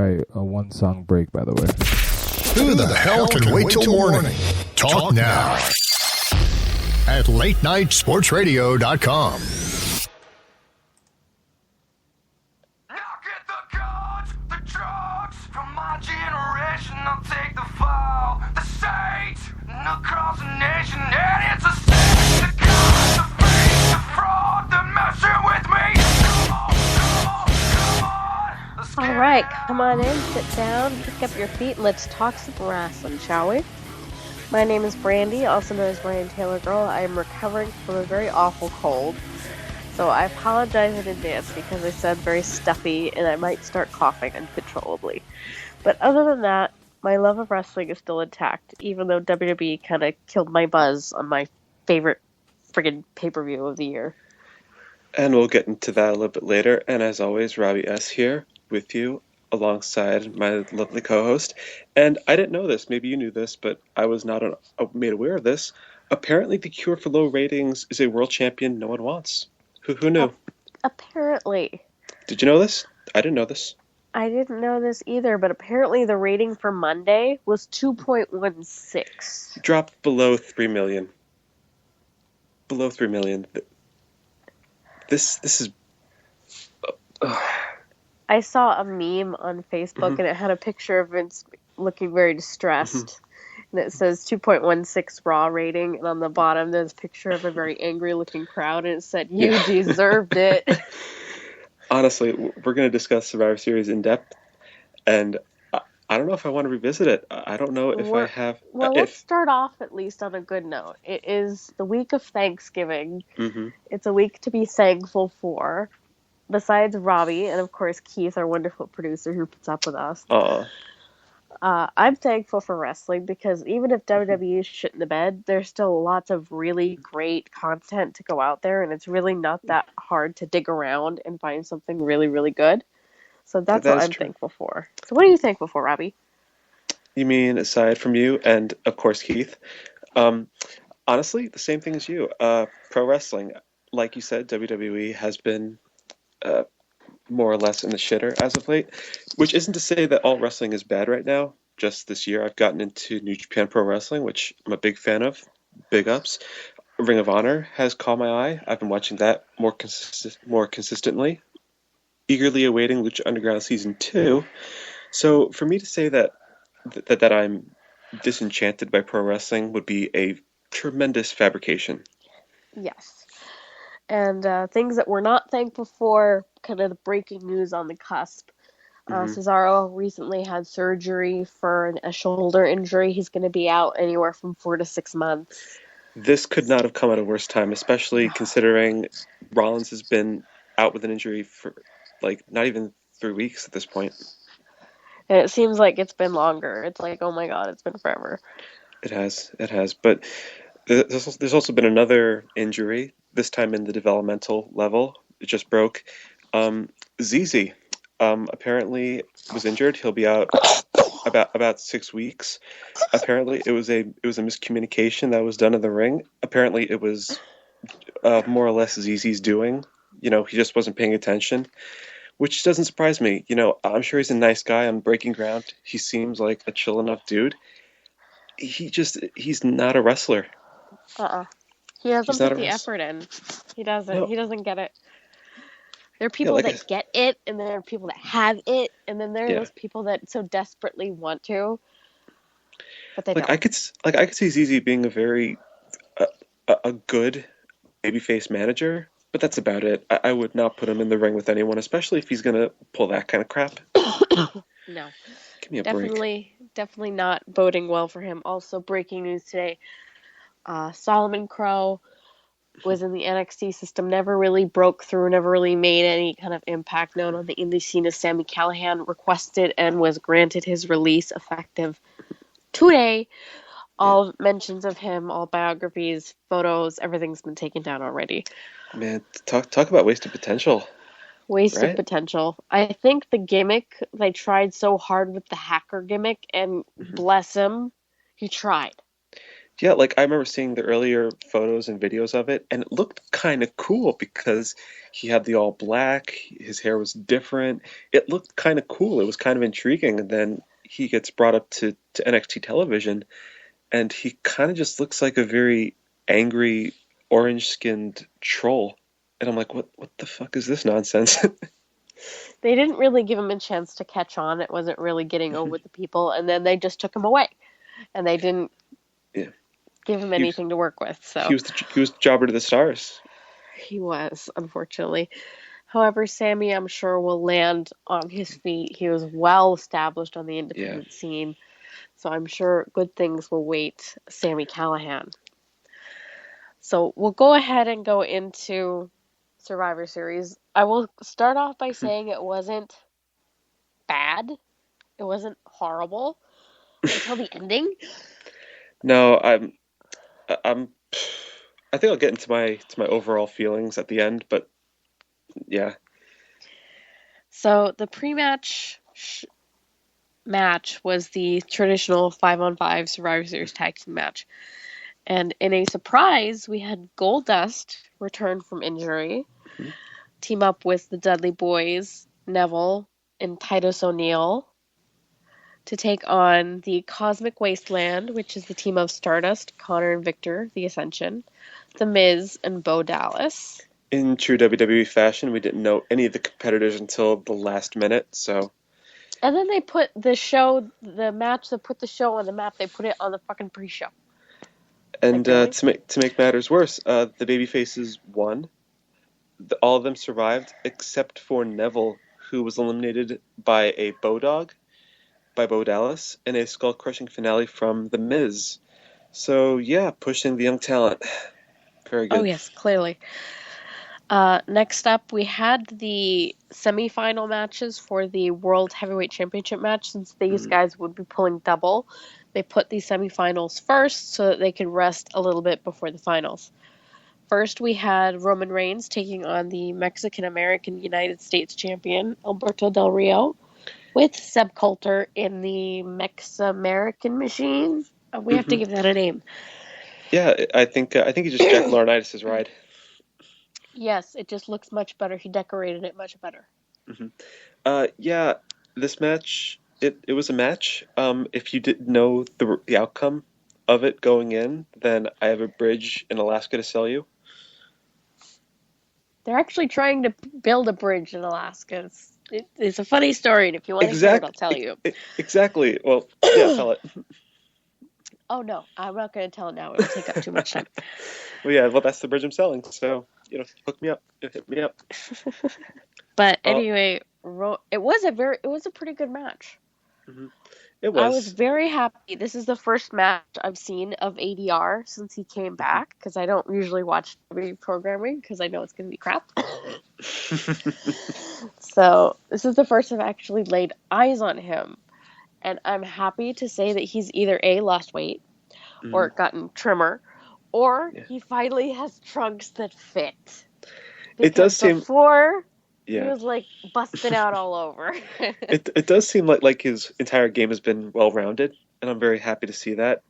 Right, a one song break, by the way. Who the hell can wait till morning? Talk now at latenightsportsradio.com. Now get the guns, the drugs from my generation. I'll take the fall, the state, and across the nation. And it's a sin, the guns, the fake, the fraud, the messing with me. Come on, come on, come on. Let's All get right, it come on in, sit down, pick up your feet, and let's talk some wrestling, shall we? My name is Brandy, also known as Brian Taylor Girl. I am recovering from a very awful cold, so I apologize in advance because I sound very stuffy and I might start coughing uncontrollably. But other than that, my love of wrestling is still intact, even though WWE kind of killed my buzz on my favorite friggin' pay-per-view of the year. And we'll get into that a little bit later. And as always, Robbie S. here with you alongside my lovely co-host. And I didn't know this. Maybe you knew this, but I was not made aware of this. Apparently, the cure for low ratings is a world champion no one wants. Who knew? Apparently. Did you know this? I didn't know this. I didn't know this either, but apparently the rating for Monday was 2.16. Dropped below 3 million. Below 3 million. This is... I saw a meme on Facebook, and it had a picture of Vince looking very distressed. And it says 2.16 Raw rating, and on the bottom there's a picture of a very angry-looking crowd, and it said, "You deserved it." Honestly, we're going to discuss Survivor Series in depth, and I don't know if I want to revisit it. I don't know if I have... Well, let's start off at least on a good note. It is the week of Thanksgiving. It's a week to be thankful for. Besides Robbie, and of course Keith, our wonderful producer who puts up with us. I'm thankful for wrestling because even if WWE is shit in the bed, there's still lots of really great content to go out there, and it's really not that hard to dig around and find something really, really good. So that's what I'm thankful for. So what are you thankful for, Robbie? You mean aside from you and, of course, Keith? Honestly, the same thing as you. Pro wrestling, like you said, WWE has been more or less in the shitter as of late, which isn't to say that all wrestling is bad right now. Just this year, I've gotten into New Japan Pro Wrestling, which I'm a big fan of. Big ups. Ring of Honor has caught my eye. I've been watching that more consistently. Eagerly awaiting Lucha Underground Season 2. So for me to say that I'm disenchanted by pro wrestling would be a tremendous fabrication. Yes. And things that we're not thankful for, kind of the breaking news on the cusp. Cesaro recently had surgery for a shoulder injury. He's going to be out anywhere from 4 to 6 months. This could not have come at a worse time, especially considering Rollins has been out with an injury for not even 3 weeks at this point. And it seems like it's been longer. It's like, oh my god, it's been forever. It has. But there's also been another injury, this time in the developmental level. It just broke. ZZ apparently was injured. He'll be out about 6 weeks. Apparently it was a miscommunication that was done in the ring. Apparently it was more or less ZZ's doing. He just wasn't paying attention, which doesn't surprise me. I'm sure he's a nice guy on Breaking Ground. He seems like a chill enough dude. He's not a wrestler. He doesn't put the effort in. He doesn't. No. He doesn't get it. There are people that get it, and there are people that have it, and then there are those people that so desperately want to, but they don't. I could see ZZ being a very a good babyface manager, but that's about it. I would not put him in the ring with anyone, especially if he's gonna pull that kind of crap. No. Give me a break. Definitely not boding well for him. Also, breaking news today. Solomon Crow was in the NXT system, never really broke through, never really made any kind of impact known on the indie scene as Sami Callihan requested and was granted his release effective today. All mentions of him, all biographies, photos, everything's been taken down already. Man, talk about wasted potential. Wasted potential. I think the gimmick, they tried so hard with the hacker gimmick, and bless him, he tried. Yeah, like I remember seeing the earlier photos and videos of it, and it looked kind of cool because he had the all black, his hair was different. It looked kind of cool. It was kind of intriguing. And then he gets brought up to NXT television, and he kind of just looks like a very angry, orange-skinned troll. And I'm like, what the fuck is this nonsense? They didn't really give him a chance to catch on. It wasn't really getting over with the people, and then they just took him away, and they didn't Yeah, give him he was, anything to work with. So he was the jobber to the stars. he was, unfortunately. However, Sammy, I'm sure, will land on his feet. He was well established on the Yeah. independent scene, so I'm sure good things will wait Sammy Callahan. So we'll go ahead and go into Survivor Series. I will start off by saying it wasn't bad. It wasn't horrible until the ending. No, I'm I think I'll get into my overall feelings at the end, but yeah. So the pre-match match was the traditional 5-on-5 Survivor Series tag team match. And in a surprise, we had Goldust return from injury, team up with the Dudley Boys, Neville, and Titus O'Neil to take on the Cosmic Wasteland, which is the team of Stardust, Connor and Victor, the Ascension, The Miz, and Bo Dallas. In true WWE fashion, we didn't know any of the competitors until the last minute, so And then they put the match that put the show on the map, they put it on the fucking pre-show. and Like, really? to make matters worse, the babyfaces won. All of them survived except for Neville, who was eliminated by a Bodog, by Bo Dallas, in a skull-crushing finale from The Miz. So yeah, pushing the young talent. Very good. Oh, yes, clearly. Next up, we had the semi-final matches for the World Heavyweight Championship match. Since these guys would be pulling double, they put the semi-finals first so that they could rest a little bit before the finals. First, we had Roman Reigns taking on the Mexican-American United States champion, Alberto Del Rio, with Seb Coulter in the Mex-American Machine. We have to give that a name. Yeah, I think he just Jack Laurinaitis' ride. Yes, it just looks much better. He decorated it much better. Yeah, this match, it was a match. If you didn't know the outcome of it going in, then I have a bridge in Alaska to sell you. They're actually trying to build a bridge in Alaska. It's a funny story, and if you want to hear it, I'll tell you. Exactly. Well, yeah, tell it. Oh, no, I'm not going to tell it now. It would take up too much time. Well, yeah, well, that's the bridge I'm selling. So, hook me up. Hit me up. But anyway, it was a pretty good match. It was. I was very happy. This is the first match I've seen of ADR since he came back, because I don't usually watch WWE programming because I know it's going to be crap. So this is the first I've actually laid eyes on him. And I'm happy to say that he's either A, lost weight, or gotten trimmer, or he finally has trunks that fit. It does seem... Before, yeah. he was like busting out all over. It does seem like his entire game has been well-rounded, and I'm very happy to see that.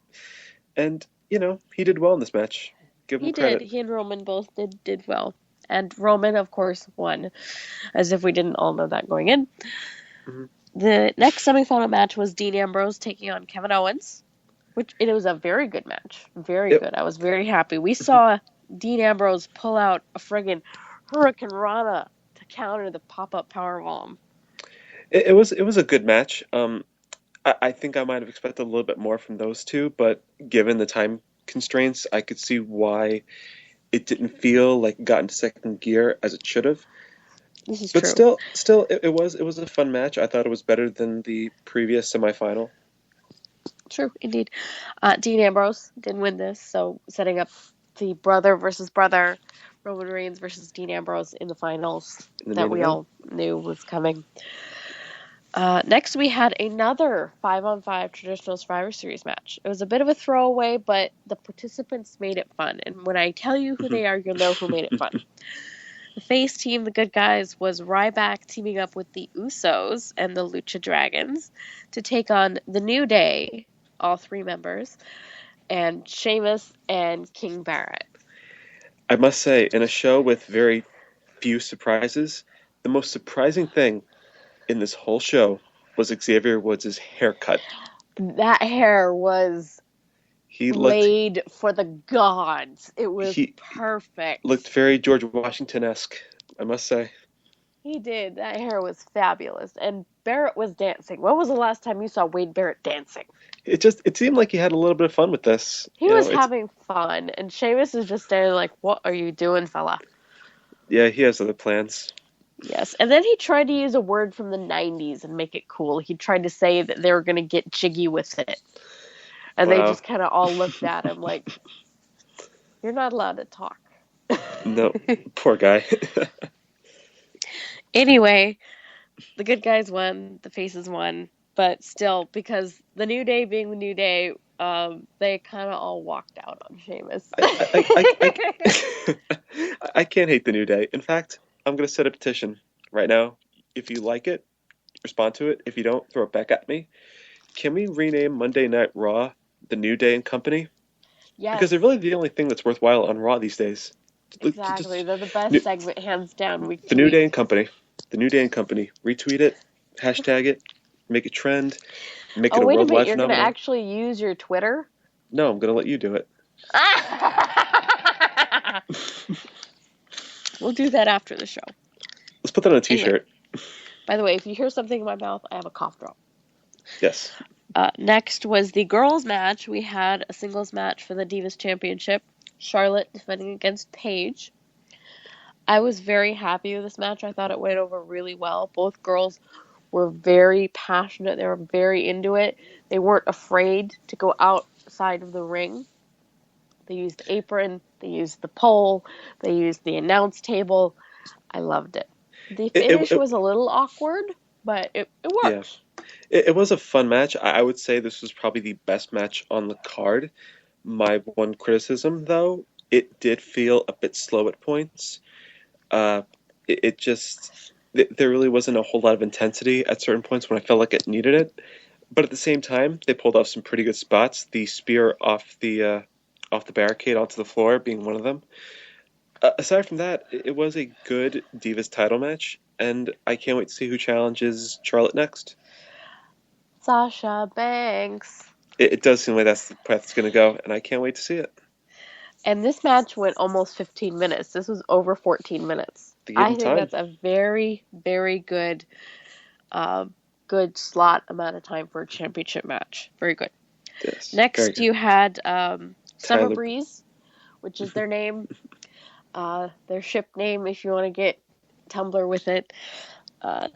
And, he did well in this match. Give him credit. He did. He and Roman both did well. And Roman, of course, won, as if we didn't all know that going in. The next semifinal match was Dean Ambrose taking on Kevin Owens, it was a very good match. Very good. I was very happy. We saw Dean Ambrose pull out a friggin' Hurricane Rana to counter the pop-up powerbomb. It was a good match. I think I might have expected a little bit more from those two, but given the time constraints, I could see why it didn't feel like it got into second gear as it should have. This is but true. Still, it was a fun match. I thought it was better than the previous semifinal. True, indeed. Dean Ambrose didn't win this, so setting up the brother versus brother, Roman Reigns versus Dean Ambrose in the finals that we all knew was coming. Next, we had another 5-on-5 traditional Survivor Series match. It was a bit of a throwaway, but the participants made it fun. And when I tell you who they are, you'll know who made it fun. The face team, the good guys, was Ryback teaming up with the Usos and the Lucha Dragons to take on the New Day, all three members, and Sheamus and King Barrett. I must say, in a show with very few surprises, the most surprising thing in this whole show was Xavier Woods' haircut. That hair was He looked laid for the gods. It was perfect. Looked very George Washington-esque, I must say. He did. That hair was fabulous. And Barrett was dancing. When was the last time you saw Wade Barrett dancing? It seemed like he had a little bit of fun with this. He was having fun, and Sheamus is just standing like, "What are you doing, fella?" Yeah, he has other plans. Yes, and then he tried to use a word from the 90s and make it cool. He tried to say that they were going to get jiggy with it. And they just kind of all looked at him like, "You're not allowed to talk." No, poor guy. Anyway, the good guys won, the faces won, but still, because the New Day being the New Day, they kind of all walked out on Sheamus. I can't hate the New Day. In fact, I'm going to set a petition right now. If you like it, respond to it. If you don't, throw it back at me. Can we rename Monday Night Raw the New Day and Company? Yes. Because they're really the only thing that's worthwhile on Raw these days. Exactly. They're the best segment, hands down. The New Day and Company. The New Day and Company. Retweet it, hashtag it, make it trend, make it a worldwide phenomenon. You're going to actually use your Twitter? No, I'm going to let you do it. We'll do that after the show. Let's put that on a t-shirt. Anyway, by the way, if you hear something in my mouth, I have a cough drop. Yes. Next was the girls' match. We had a singles match for the Divas Championship. Charlotte defending against Paige. I was very happy with this match. I thought it went over really well. Both girls were very passionate. They were very into it. They weren't afraid to go outside of the ring. They used the apron. They used the pole. They used the announce table. I loved it. The finish was a little awkward, but it worked. Yeah. It was a fun match. I would say this was probably the best match on the card. My one criticism, though, it did feel a bit slow at points. There really wasn't a whole lot of intensity at certain points when I felt like it needed it. But at the same time, they pulled off some pretty good spots. The spear off the barricade onto the floor being one of them. Aside from that, it was a good Divas title match, and I can't wait to see who challenges Charlotte next. Sasha Banks. It does seem like that's the path it's going to go, and I can't wait to see it. And this match went almost 15 minutes. This was over 14 minutes. I think that's a very, very good slot amount of time for a championship match. Very good. Yes, Next, you had Summer Breeze, which is their name, their ship name if you want to get Tumblr with it.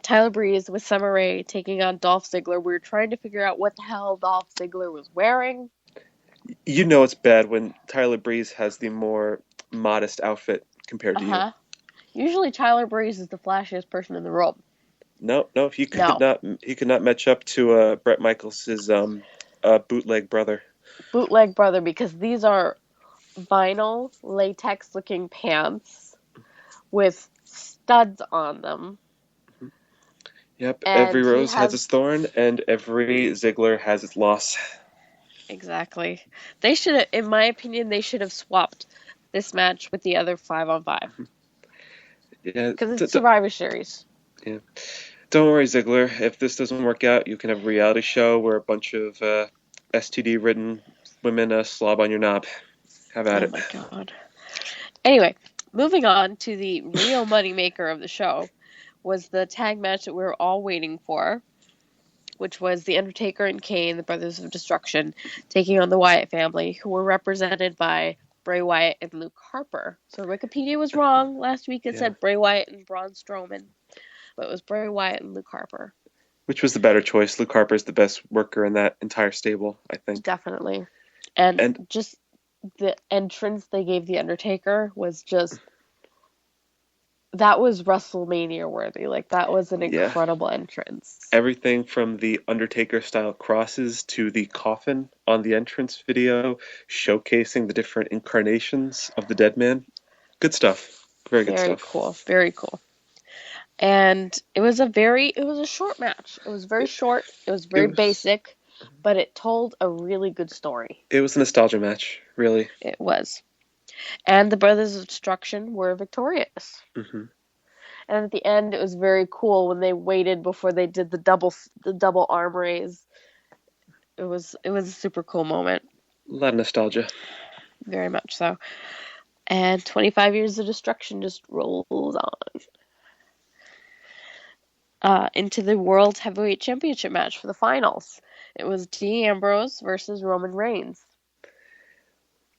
Tyler Breeze with Summer Rae taking on Dolph Ziggler. We were trying to figure out what the hell Dolph Ziggler was wearing. You know it's bad when Tyler Breeze has the more modest outfit compared to you. Usually Tyler Breeze is the flashiest person in the room. No, he could not match up to Bret Michaels' bootleg brother. Bootleg brother, because these are vinyl latex looking pants with studs on them. Yep, and every rose has its thorn, and every Ziggler has its loss. Exactly. They should have, in my opinion, they should have swapped this match with the other 5-on-5. Yeah, because it's Survivor Series. Yeah. Don't worry, Ziggler. If this doesn't work out, you can have a reality show where a bunch of STD-ridden women slob on your knob. Have at it. Oh, my God. Anyway, moving on to the real moneymaker of the show was the tag match that we were all waiting for, which was The Undertaker and Kane, the Brothers of Destruction, taking on the Wyatt family, who were represented by Bray Wyatt and Luke Harper. So Wikipedia was wrong. Last week it said Bray Wyatt and Braun Strowman, but it was Bray Wyatt and Luke Harper. Which was the better choice? Luke Harper is the best worker in that entire stable, I think. Definitely. And just the entrance they gave The Undertaker was just... That was WrestleMania worthy. Like, that was an incredible entrance. Everything from the Undertaker-style crosses to the coffin on the entrance video, showcasing the different incarnations of the dead man. Good stuff. Very good stuff. Very cool. Very cool. And it was a short match. It was very short. It was very basic. but it told a really good story. It was a nostalgia match, really. It was. And the Brothers of Destruction were victorious. Hmm. And at the end, it was very cool when they waited before they did the double arm raise. It was a super cool moment. A lot of nostalgia. Very much so. And 25 years of destruction just rolls on. Into the World Heavyweight Championship match for the finals. It was Dean Ambrose versus Roman Reigns.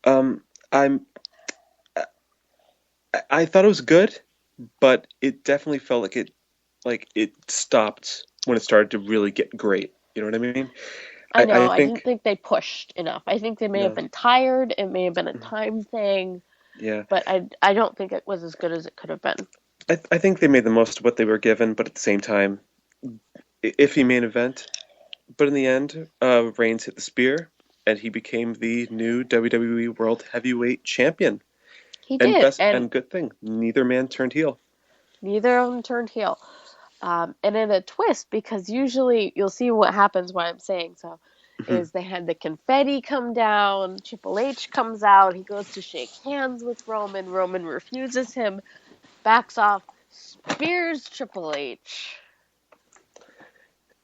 I thought it was good, but it definitely felt like it stopped when it started to really get great. You know what I mean? I know. I I didn't think they pushed enough. I think they may have been tired. It may have been a time thing. Yeah. But I don't think it was as good as it could have been. I think they made the most of what they were given, but at the same time, iffy main event. But in the end, Reigns hit the spear, and he became the new WWE World Heavyweight Champion. He did. And good thing, neither man turned heel. Neither of them turned heel. And in a twist, because usually you'll see what happens when I'm saying so, is they had the confetti come down, Triple H comes out, he goes to shake hands with Roman, Roman refuses him, backs off, spears Triple H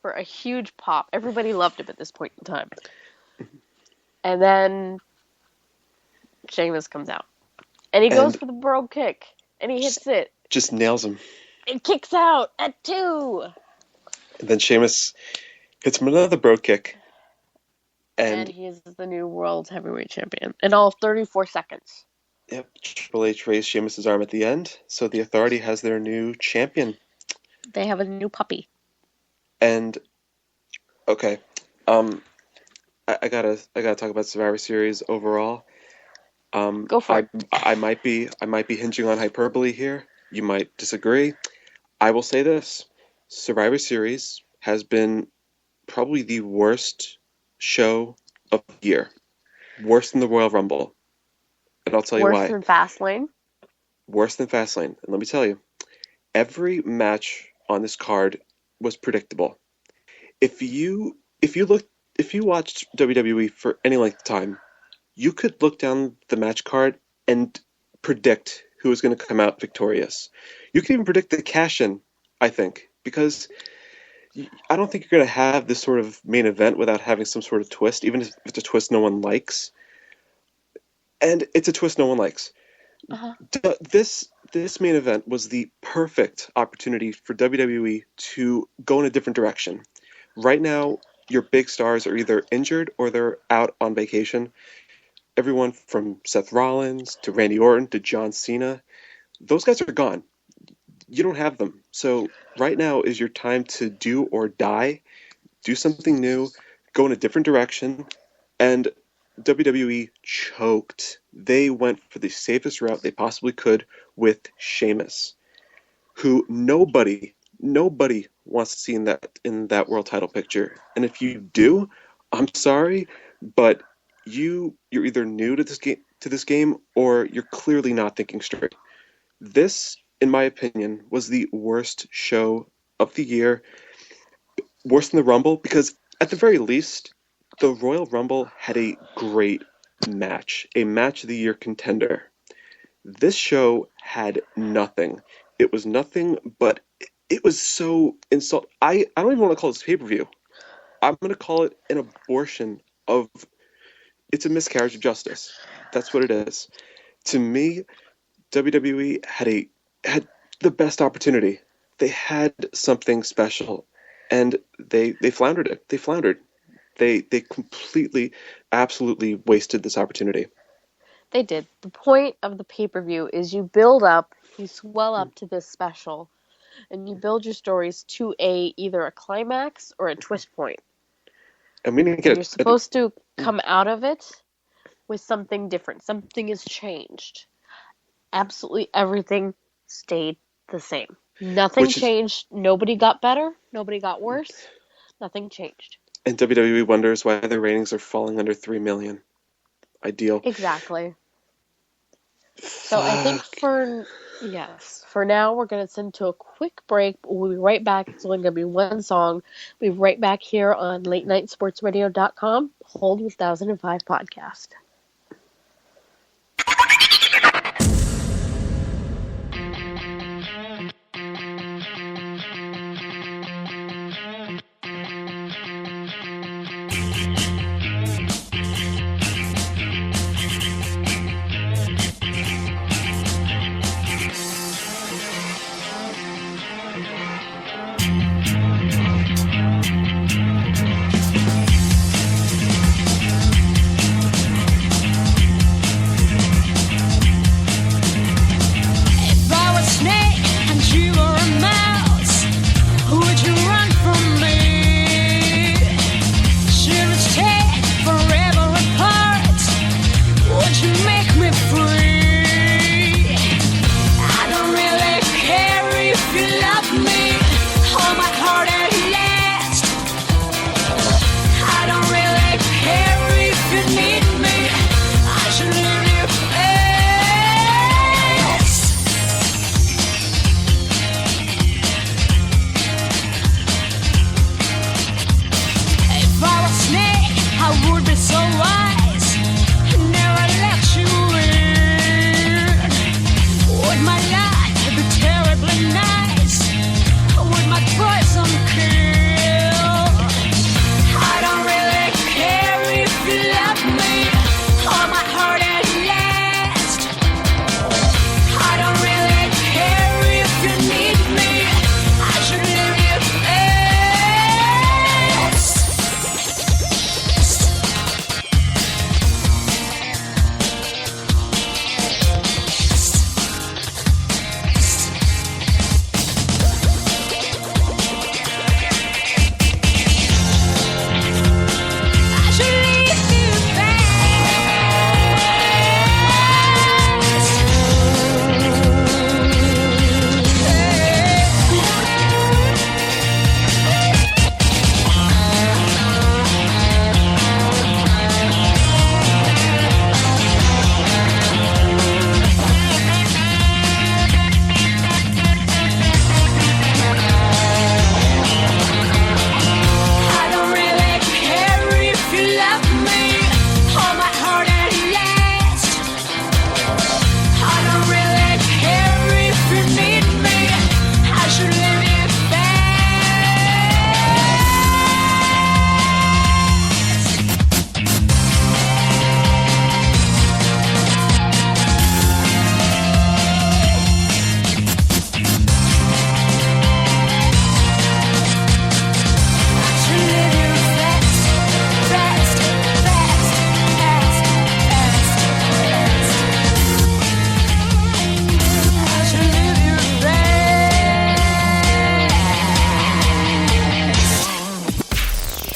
for a huge pop. Everybody loved him at this point in time. And then Sheamus comes out. And he goes for the Brogue Kick. And he hits it. Just nails him. It kicks out at 2. And then Sheamus hits him another Brogue Kick. And he is the new World Heavyweight Champion. In all 34 seconds. Yep. Triple H raised Sheamus' arm at the end. So the Authority has their new champion. They have a new puppy. And, okay. I gotta talk about Survivor Series overall. Go for it. I might be hinging on hyperbole here. You might disagree. I will say this: Survivor Series has been probably the worst show of the year, worse than the Royal Rumble, and I'll tell you why. Worse than Fastlane. Worse than Fastlane, and let me tell you, every match on this card was predictable. If you watched WWE for any length of time, you could look down the match card and predict who was going to come out victorious. You can even predict the cash-in, I think, because I don't think you're going to have this sort of main event without having some sort of twist, even if it's a twist no one likes. And it's a twist no one likes. Uh-huh. This main event was the perfect opportunity for WWE to go in a different direction. Right now, your big stars are either injured or they're out on vacation. Everyone from Seth Rollins to Randy Orton to John Cena, those guys are gone. You don't have them. So right now is your time to do or die, do something new, go in a different direction. And WWE choked. They went for the safest route they possibly could with Sheamus, who nobody wants to see in that world title picture. And if you do, I'm sorry, but you're either new to this game or you're clearly not thinking straight. This, in my opinion, was the worst show of the year. Worse than the Rumble, because at the very least, the Royal Rumble had a great match, a match of the year contender. This show had nothing. It was nothing, but it was so I don't even want to call this pay-per-view. I'm going to call it an abortion of... It's a miscarriage of justice. That's what it is. To me, WWE had the best opportunity. They had something special, and they floundered it. They floundered. They completely, absolutely wasted this opportunity. They did. The point of the pay-per-view is you build up, you swell up to this special, and you build your stories to either a climax or a twist point. And we didn't get You're supposed to come out of it with something different. Something has changed. Absolutely everything stayed the same. Nothing changed. Nobody got better. Nobody got worse. Nothing changed. And WWE wonders why their ratings are falling under 3 million. Ideal. Exactly. So I think Yes. For now, we're going to send to a quick break. We'll be right back. It's only going to be one song. We'll be right back here on LateNightSportsRadio.com. Hold with 1005 podcast.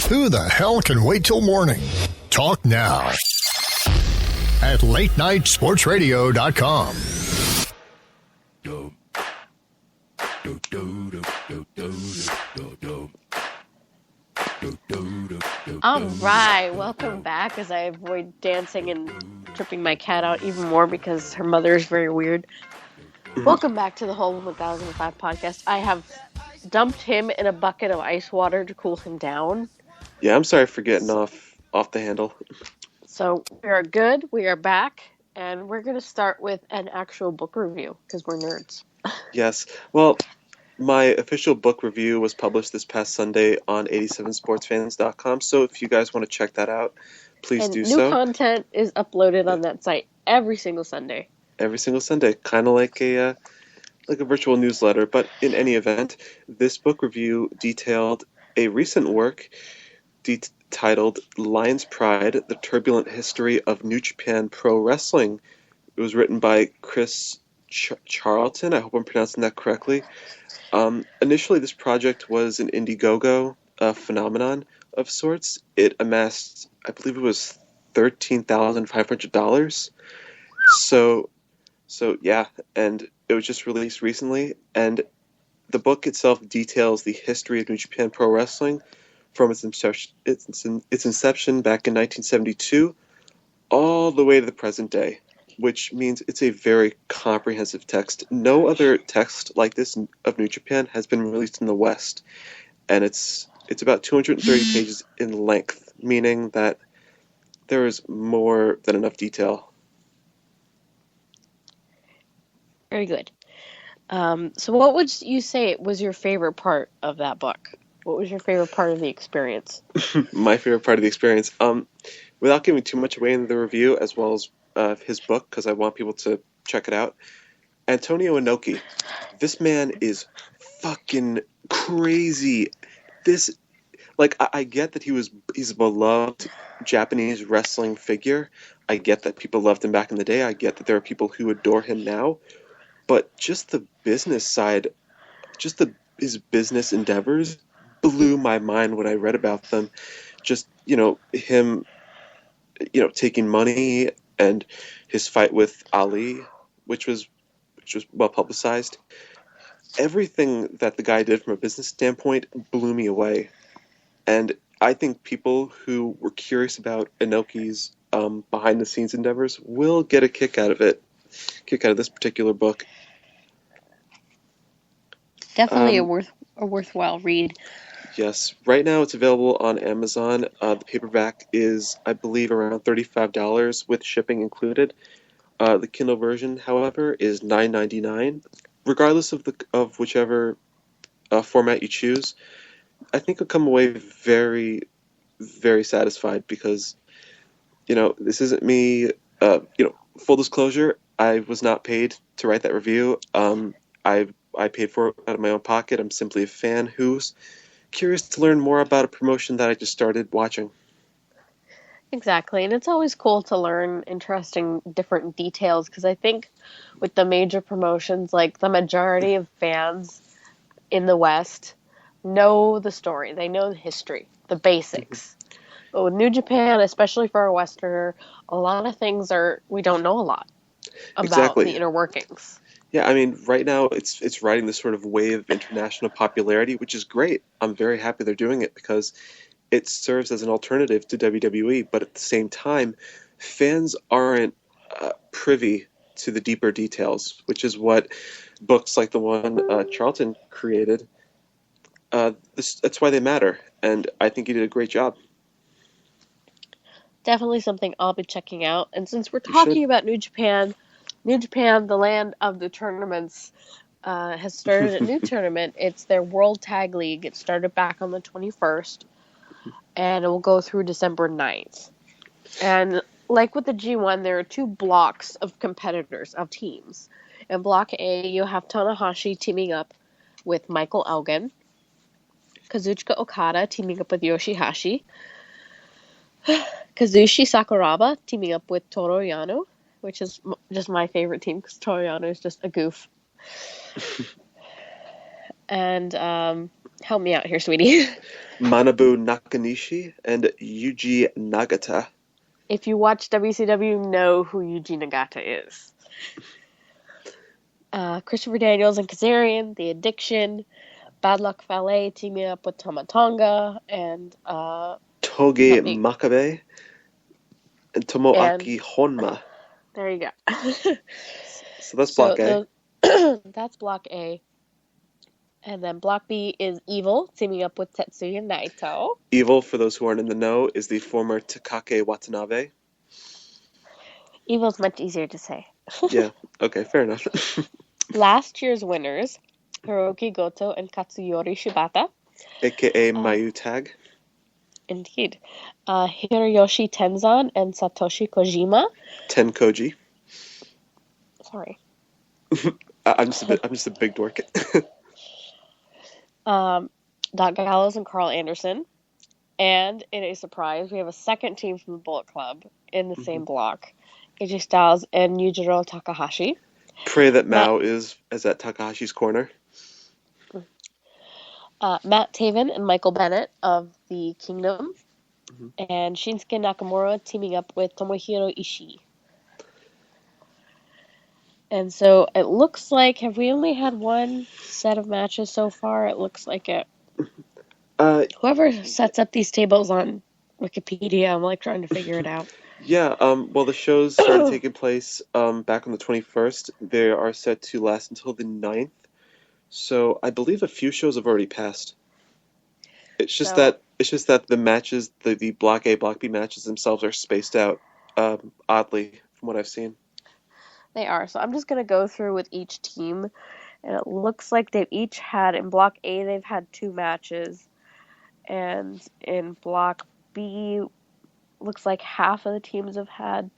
Who the hell can wait till morning? Talk now at LateNightSportsRadio.com. All right, welcome back as I avoid dancing and tripping my cat out even more because her mother is very weird. Welcome back to the Whole 1005 podcast. I have dumped him in a bucket of ice water to cool him down. Yeah, I'm sorry for getting off the handle. So we are good. We are back, and we're going to start with an actual book review because we're nerds. Yes. Well, my official book review was published this past Sunday on 87sportsfans.com. So if you guys want to check that out, please do so. New content is uploaded on that site every single Sunday. Every single Sunday, kind of like a virtual newsletter. But in any event, this book review detailed a recent work titled Lion's Pride, The Turbulent History of New Japan Pro Wrestling. It was written by Chris Charlton. I hope I'm pronouncing that correctly. Initially, this project was an Indiegogo phenomenon of sorts. It amassed, I believe it was $13,500. So yeah, and it was just released recently. And the book itself details the history of New Japan Pro Wrestling from its inception back in 1972 all the way to the present day. which means it's a very comprehensive text. No other text like this of New Japan has been released in the West, and it's about 230 pages in length, meaning that there is more than enough detail. Very good. So what would you say was your favorite part of that book? What was your favorite part of the experience? My favorite part of the experience, without giving too much away in the review, as well as his book, because I want people to check it out. Antonio Inoki, this man is fucking crazy. This, like, I get that he's a beloved Japanese wrestling figure. I get that people loved him back in the day. I get that there are people who adore him now. But just the business side, his business endeavors blew my mind when I read about them. Just, him, taking money and his fight with Ali, which was well publicized. Everything that the guy did from a business standpoint blew me away. And I think people who were curious about Inoki's behind the scenes endeavors will get a kick out of this particular book. Definitely a worthwhile read. Yes. Right now it's available on Amazon. The paperback is, I believe, around $35 with shipping included. The Kindle version, however, is $9.99. Regardless of whichever format you choose, I think you'll come away very, very satisfied because, this isn't me. Full disclosure, I was not paid to write that review. I paid for it out of my own pocket. I'm simply a fan who's curious to learn more about a promotion that I just started watching. Exactly, and it's always cool to learn interesting different details because I think with the major promotions, like the majority of fans in the West know the story. They know the history, the basics. But with New Japan, especially for a Westerner, a lot of things we don't know a lot about the inner workings. Yeah, I mean, right now it's riding this sort of wave of international popularity, which is great. I'm very happy they're doing it because it serves as an alternative to WWE. But at the same time, fans aren't privy to the deeper details, which is what books like the one Charlton created. That's why they matter, and I think he did a great job. Definitely something I'll be checking out. And since we're talking about New Japan, the land of the tournaments, has started a new tournament. It's their World Tag League. It started back on the 21st, and it will go through December 9th. And like with the G1, there are two blocks of competitors, of teams. In Block A, you have Tanahashi teaming up with Michael Elgin, Kazuchika Okada teaming up with Yoshihashi, Kazushi Sakuraba teaming up with Toru Yano, which is just my favorite team because Toru Yano is just a goof. And help me out here, sweetie. Manabu Nakanishi and Yuji Nagata. If you watch WCW, you know who Yuji Nagata is. Christopher Daniels and Kazarian, The Addiction, Bad Luck Fale teaming up with Tama Tonga, and Togi Makabe and Tomoaki Honma. There you go. So that's Block A. That's Block A. And then Block B is Evil, teaming up with Tetsuya Naito. Evil, for those who aren't in the know, is the former Takake Watanabe. Evil's much easier to say. Yeah, okay, fair enough. Last year's winners, Hiroki Goto and Katsuyori Shibata. A.K.A. Mayu Tag. Indeed. Hiroyoshi Tenzan and Satoshi Kojima. Tenkoji. Sorry. I'm just a big dork. Doc Gallows and Carl Anderson. And in a surprise, we have a second team from the Bullet Club in the same block. AJ Styles and Yujiro Takahashi. Pray that Mao is at Takahashi's corner. Matt Taven and Michael Bennett of the Kingdom. And Shinsuke Nakamura teaming up with Tomohiro Ishii. And so it looks like, have we only had one set of matches so far? It looks like it. Whoever sets up these tables on Wikipedia, I'm like trying to figure it out. Yeah, well, the shows started taking place back on the 21st. They are set to last until the 9th. So I believe a few shows have already passed. So It's just that the matches, the Block A, Block B matches themselves are spaced out oddly from what I've seen. they are. So I'm just gonna go through with each team, and it looks like they've each had in Block A they've had 2 matches, and in Block B looks like half of the teams have had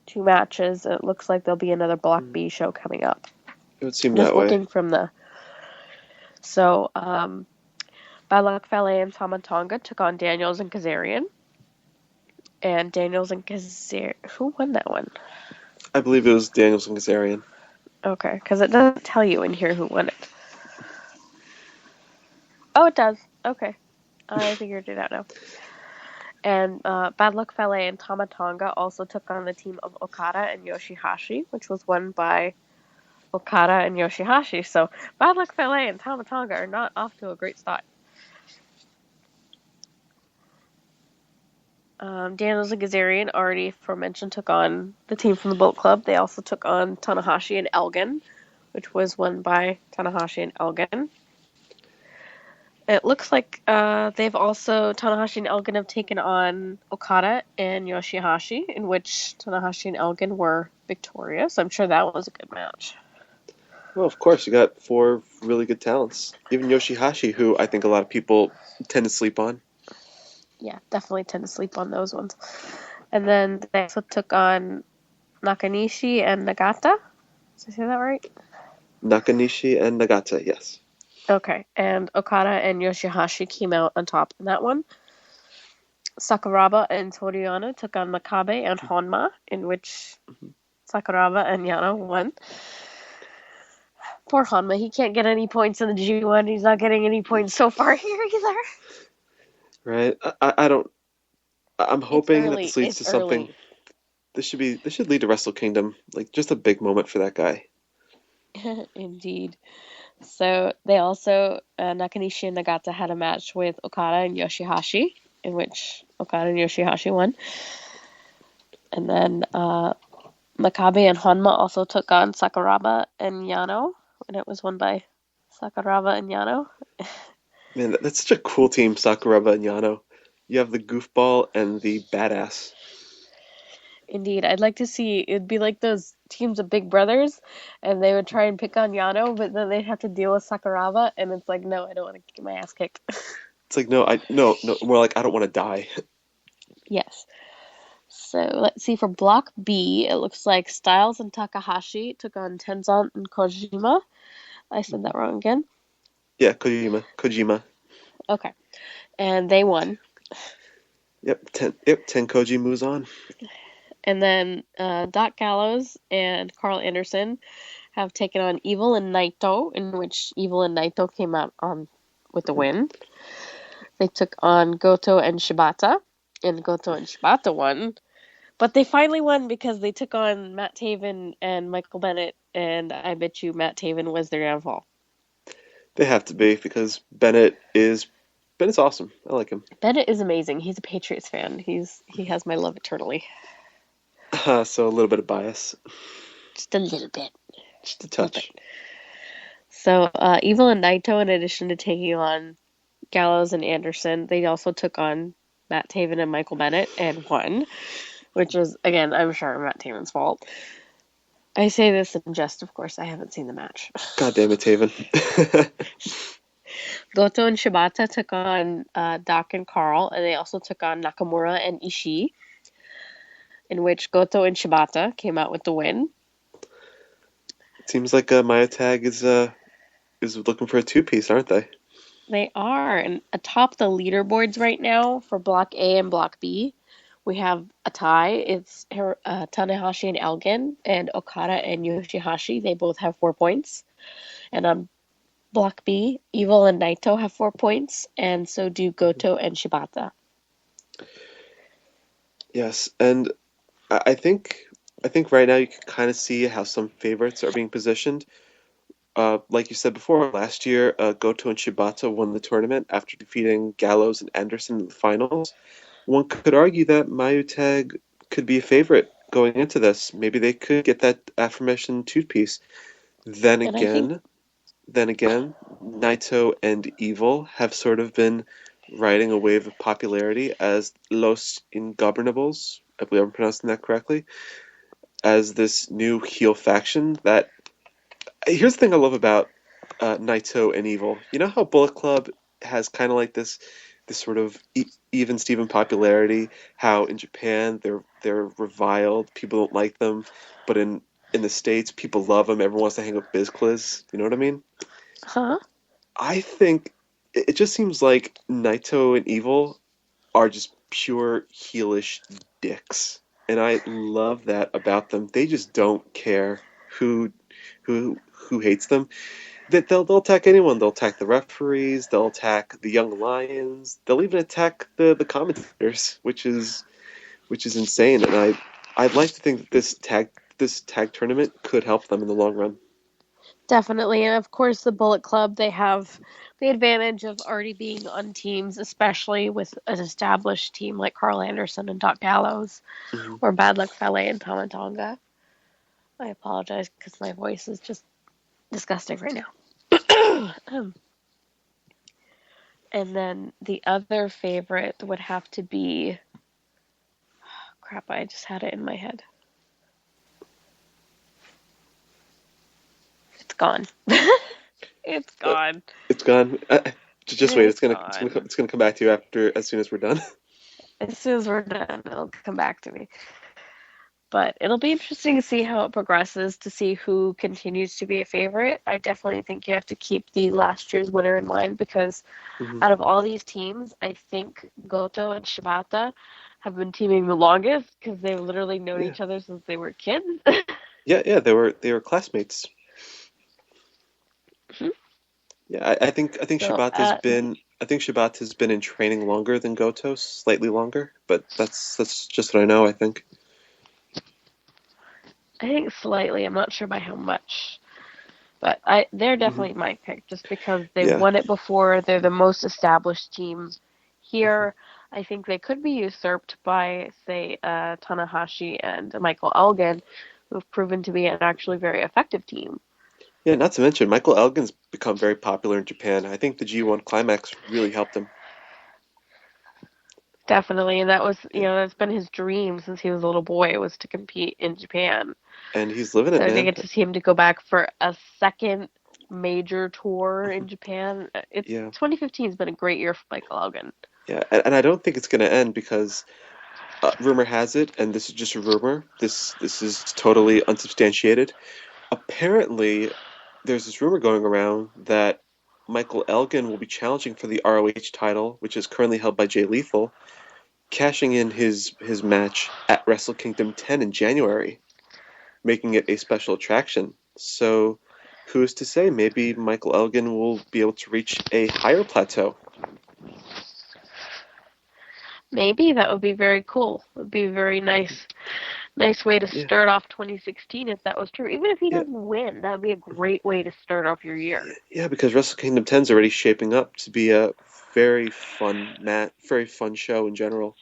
2 matches. It looks like there'll be another Block B show coming up. It would seem Just that way. looking from the so Bad Luck Fale and Tama Tonga took on Daniels and Kazarian. And Daniels and Kazarian, who won that one? I believe it was Daniels and Kazarian. Okay, because it doesn't tell you in here who won it. Oh, it does. Okay, I figured it out now. And Bad Luck Fale and Tama Tonga also took on the team of Okada and Yoshihashi, which was won by Okada and Yoshihashi. So Bad Luck Fale and Tama Tonga are not off to a great start. Daniels and Kazarian, already aforementioned, took on the team from the Bullet Club. They also took on Tanahashi and Elgin, which was won by Tanahashi and Elgin. It looks like Tanahashi and Elgin have taken on Okada and Yoshihashi, in which Tanahashi and Elgin were victorious. I'm sure that was a good match. Well, of course, you got 4 really good talents. Even Yoshihashi, who I think a lot of people tend to sleep on. Yeah, definitely tend to sleep on those ones. And then they also took on Nakanishi and Nagata. Did I say that right? Nakanishi and Nagata, yes. Okay, and Okada and Yoshihashi came out on top in that one. Sakuraba and Toriyano took on Makabe and Honma, in which Sakuraba and Yano won. Poor Honma, he can't get any points in the G1. He's not getting any points so far here either. Right? I don't. I'm hoping that this leads to something. This should lead to Wrestle Kingdom. Like, just a big moment for that guy. Indeed. So they also, Nakanishi and Nagata had a match with Okada and Yoshihashi, in which Okada and Yoshihashi won. And then Makabe and Honma also took on Sakuraba and Yano, and it was won by Sakuraba and Yano. Man, that's such a cool team, Sakuraba and Yano. You have the goofball and the badass. Indeed, I'd like to see, it'd be like those teams of Big Brothers, and they would try and pick on Yano, but then they'd have to deal with Sakuraba, and it's like, no, I don't want to get my ass kicked. It's like, no, more like, I don't want to die. Yes. So let's see, for Block B, it looks like Styles and Takahashi took on Tenzan and Kojima. I said that wrong again. Yeah, Kojima. Okay. And they won. Yep, Tenkoji moves on. And then Doc Gallows and Carl Anderson have taken on Evil and Naito, in which Evil and Naito came out with the win. They took on Goto and Shibata, and Goto and Shibata won. But they finally won because they took on Matt Taven and Michael Bennett, and I bet you Matt Taven was their downfall. They have to be, because Bennett's awesome. I like him. Bennett is amazing. He's a Patriots fan. He has my love eternally. So a little bit of bias. Just a little bit. Just a touch. So Evil and Naito, in addition to taking on Gallows and Anderson, they also took on Matt Taven and Michael Bennett and won, which was, again, I'm sure Matt Taven's fault. I say this in jest, of course. I haven't seen the match. God damn it, Taven. Goto and Shibata took on Doc and Carl, and they also took on Nakamura and Ishii, in which Goto and Shibata came out with the win. It seems like Maya Tag is looking for a 2-piece, aren't they? They are, and atop the leaderboards right now for Block A and Block B, we have a tie. It's Tanahashi and Elgin, and Okada and Yoshihashi. They both have 4 points. And on Block B, Evil and Naito have 4 points, and so do Goto and Shibata. Yes, and I think right now you can kind of see how some favorites are being positioned. Like you said before, last year Goto and Shibata won the tournament after defeating Gallows and Anderson in the finals. one could argue that Mayu Tag could be a favorite going into this. Maybe they could get that aforementioned two-piece. Then And I think again, Naito and Evil have sort of been riding a wave of popularity as Los Ingobernables, I believe I'm pronouncing that correctly, as this new heel faction that here's the thing I love about Naito and Evil. You know how Bullet Club has kind of like this sort of even Steven popularity. How in Japan they're reviled, people don't like them, but in the States people love them. Everyone wants to hang with BizCliz. You know what I mean? huh? I think it just seems like Naito and Evil are just pure heelish dicks, and I love that about them. They just don't care who who hates them. That they'll attack anyone. They'll attack the referees. They'll attack the young lions. They'll even attack the commentators, which is insane. And I'd like to think that this tag tournament could help them in the long run. Definitely. And of course, the Bullet Club, they have the advantage of already being on teams, especially with an established team like Carl Anderson and Doc Gallows, Mhm. or Bad Luck Fale and Tama Tonga. I apologize because my voice is just disgusting right now. And then the other favorite would have to be. Crap, I just had it in my head. It's gone. It's gone. It's gone. Just wait. It's It's gonna come back to you as soon as we're done. As soon as we're done, it'll come back to me. But it'll be interesting to see how it progresses, to see who continues to be a favorite. I definitely think you have to keep the last year's winner in mind because Mhm. out of all these teams, I think Goto and Shibata have been teaming the longest because they've literally known Yeah. each other since they were kids. Yeah. They were classmates. Mhm. Yeah, I think So, Shibata's been in training longer than Goto, slightly longer, but that's just what I know. I think. I think slightly. I'm not sure by how much. But they're definitely my pick just because they've Yeah. won it before. They're the most established team here. I think they could be usurped by, say, Tanahashi and Michael Elgin, who've proven to be an actually very effective team. Yeah, not to mention Michael Elgin's become very popular in Japan. I think the G1 Climax really helped him. Definitely, and that was, that's been his dream since he was a little boy, was to compete in Japan. And he's living it, So to man. get to see him to go back for a second major tour in Japan, Yeah. 2015 has been a great year for Michael Elgin. Yeah, and I don't think it's going to end because rumor has it, and this is just a rumor. This is totally unsubstantiated. Apparently, there's this rumor going around that Michael Elgin will be challenging for the ROH title, which is currently held by Jay Lethal, cashing in his match at Wrestle Kingdom 10 in January, making it a special attraction. So, who's to say? Maybe Michael Elgin will be able to reach a higher plateau. Maybe that would be very cool. It would be a very nice way to Yeah. start off 2016 if that was true. Even if he Yeah. doesn't win, that would be a great way to start off your year. Yeah, because Wrestle Kingdom 10 is already shaping up to be a very fun show in general.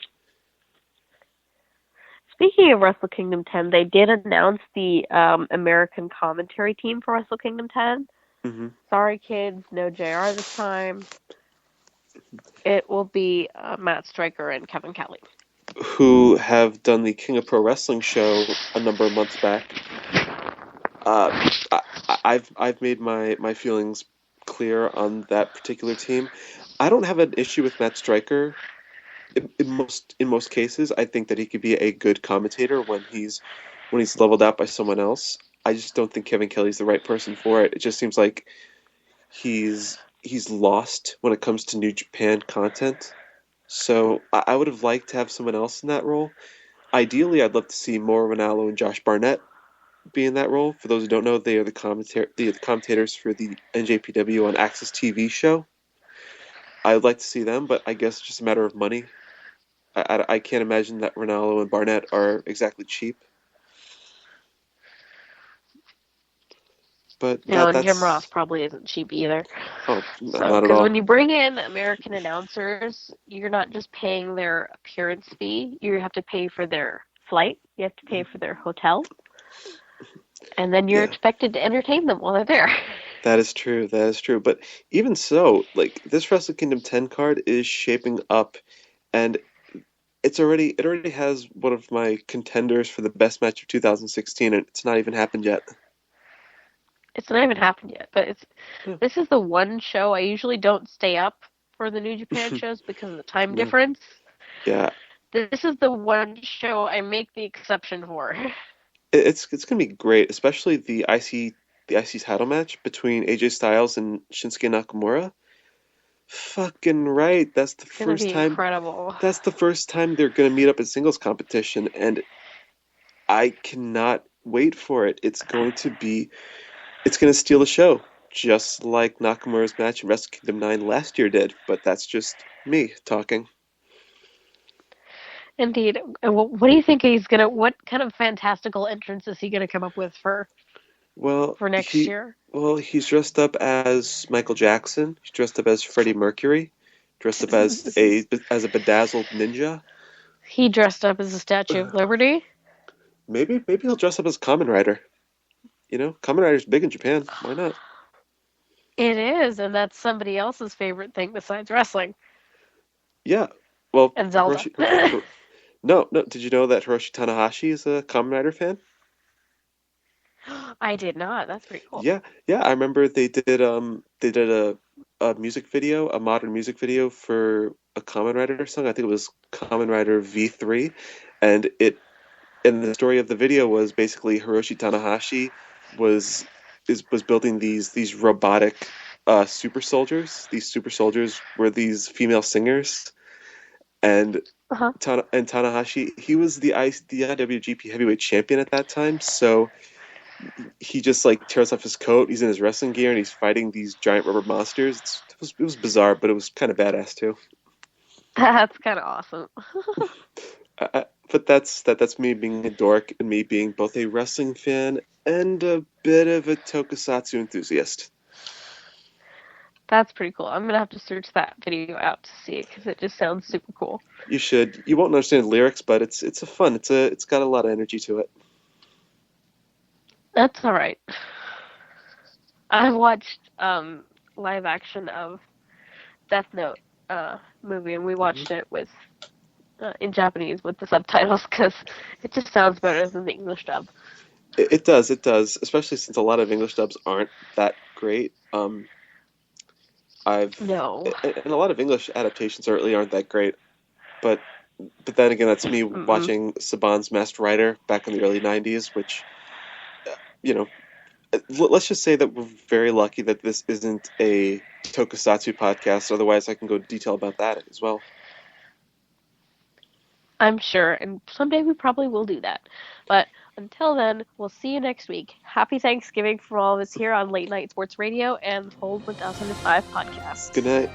Speaking of Wrestle Kingdom 10, they did announce the American commentary team for Wrestle Kingdom 10. Hmm. Sorry, kids, no JR this time. It will be Matt Striker and Kevin Kelly. Who have done the King of Pro Wrestling show a number of months back. I've made my feelings clear on that particular team. I don't have an issue with Matt Striker. In most cases, I think that he could be a good commentator when he's leveled out by someone else. I just don't think Kevin Kelly's the right person for it. It just seems like he's lost when it comes to New Japan content. So I would have liked to have someone else in that role. Ideally, I'd love to see Mauro Ranallo and Josh Barnett be in that role. For those who don't know, they are the commentators for the NJPW on Access TV show. I'd like to see them, but I guess it's just a matter of money. I can't imagine that Ranallo and Barnett are exactly cheap. But You know, and that's Jim Ross probably isn't cheap either. oh, So, not at because all. when you bring in American announcers, you're not just paying their appearance fee. You have to pay for their flight. You have to pay for their hotel. And then you're Yeah. expected to entertain them while they're there. That is true. That is true. But even so, like this Wrestle Kingdom 10 card is shaping up, and it already has one of my contenders for the best match of 2016, and it's not even happened yet. It's not even happened yet, but Yeah. this is the one show I usually don't stay up for the New Japan shows because of the time Yeah. difference. Yeah, This is the one show I make the exception for. it's gonna be great, especially the IC title match between AJ Styles and Shinsuke Nakamura. Fucking right. That's the It's gonna first be time. incredible. That's the first time they're gonna meet up in singles competition, and I cannot wait for it. It's going to steal the show, just like Nakamura's match in Wrestle Kingdom 9 last year did. But that's just me talking. Indeed. And what do you think what kind of fantastical entrance is he gonna come up with for Well, next year? well, he's dressed up as Michael Jackson. He's dressed up as Freddie Mercury. Dressed up as a bedazzled ninja. He dressed up as a Statue of Liberty. Maybe he'll dress up as Kamen Rider. You know, Kamen Rider's big in Japan. Why not? It is, and that's somebody else's favorite thing besides wrestling. Yeah. Well, And Zelda. No. Did you know that Hiroshi Tanahashi is a Kamen Rider fan? I did not. That's pretty cool. Yeah. I remember they did a music video, a modern music video for a Kamen Rider song. I think it was Kamen Rider V3, and the story of the video was basically Hiroshi Tanahashi was building these robotic super soldiers. These super soldiers were these female singers, and Uh-huh. Tanahashi, he was the IWGP Heavyweight Champion at that time, so he just like tears off his coat. He's in his wrestling gear and he's fighting these giant rubber monsters. It was bizarre, but it was kind of badass too. That's kind of awesome. But that's me being a dork and me being both a wrestling fan and a bit of a tokusatsu enthusiast. That's pretty cool. I'm gonna have to search that video out to see it because it just sounds super cool. You should. You won't understand the lyrics, but it's a fun. It's got a lot of energy to it. That's all right. I've watched live action of Death Note movie, and we watched it with in Japanese with the subtitles because it just sounds better than the English dub. It does, especially since a lot of English dubs aren't that great. And a lot of English adaptations really aren't that great. But then again, that's me watching Saban's Masked Rider back in the early 90s, which, you know, let's just say that we're very lucky that this isn't a tokusatsu podcast. Otherwise, I can go detail about that as well. I'm sure, and someday we probably will do that. But until then, we'll see you next week. Happy Thanksgiving from all of us here on Late Night Sports Radio and Hold 1005 Podcast. Good night.